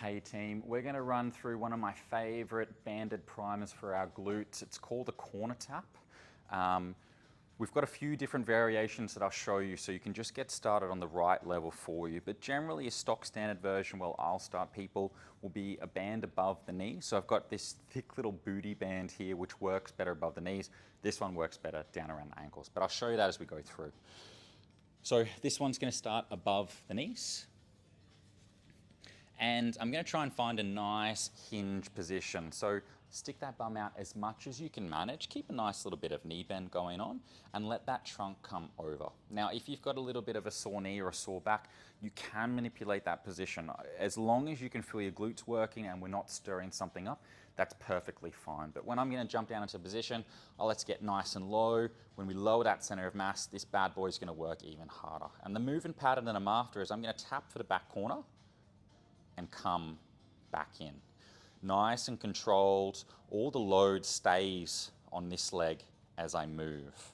Hey team, we're going to run through one of my favorite banded primers for our glutes. It's called the corner tap. We've got a few different variations that I'll show you so you can just get started on the right level for you. But generally a stock standard version, well, I'll start people, will be a band above the knee. So I've got this thick little booty band here which works better above the knees. This one works better down around the ankles, but I'll show you that as we go through. So this one's going to start above the knees. And I'm going to try and find a nice hinge position. So stick that bum out as much as you can manage. Keep a nice little bit of knee bend going on and let that trunk come over. Now, if you've got a little bit of a sore knee or a sore back, you can manipulate that position. As long as you can feel your glutes working and we're not stirring something up, that's perfectly fine. But when I'm going to jump down into position, let's get nice and low. When we lower that center of mass, this bad boy is going to work even harder. And the movement pattern that I'm after is I'm going to tap for the back corner and come back in. Nice and controlled. All the load stays on this leg as I move.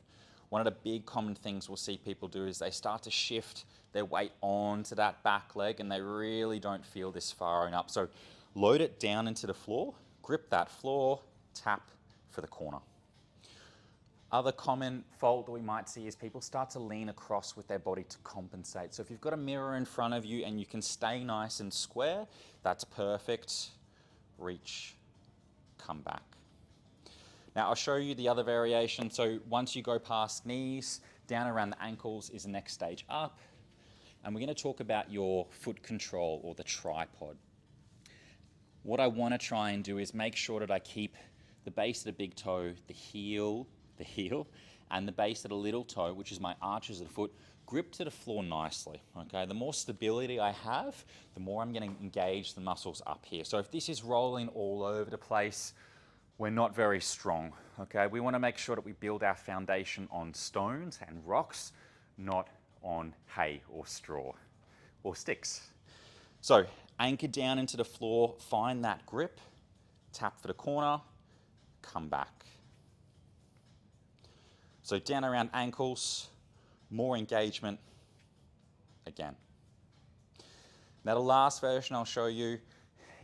One of the big common things we'll see people do is they start to shift their weight onto that back leg and they really don't feel this firing up. So load it down into the floor, grip that floor, tap for the corner. Other common fault that we might see is people start to lean across with their body to compensate. So if you've got a mirror in front of you and you can stay nice and square, that's perfect. Reach, come back. Now I'll show you the other variation. So once you go past knees, down around the ankles is the next stage up. And we're going to talk about your foot control or the tripod. What I want to try and do is make sure that I keep the base of the big toe, the heel, and the base of the little toe, which is my arches of the foot, grip to the floor nicely, okay? The more stability I have, the more I'm going to engage the muscles up here. So if this is rolling all over the place, we're not very strong, okay? We want to make sure that we build our foundation on stones and rocks, not on hay or straw or sticks. So anchor down into the floor, find that grip, tap for the corner, come back. So down around ankles, more engagement, again. Now the last version I'll show you,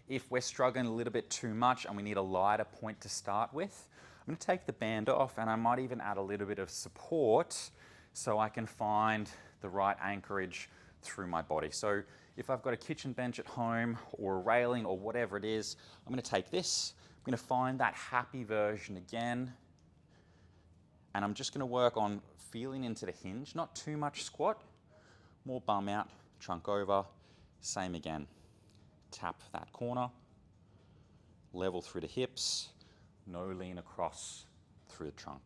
if we're struggling a little bit too much and we need a lighter point to start with, I'm going to take the band off and I might even add a little bit of support so I can find the right anchorage through my body. So if I've got a kitchen bench at home or a railing or whatever it is, I'm going to take this, I'm going to find that happy version again, and I'm just going to work on feeling into the hinge, not too much squat, more bum out, trunk over, same again. Tap that corner, level through the hips, no lean across through the trunk.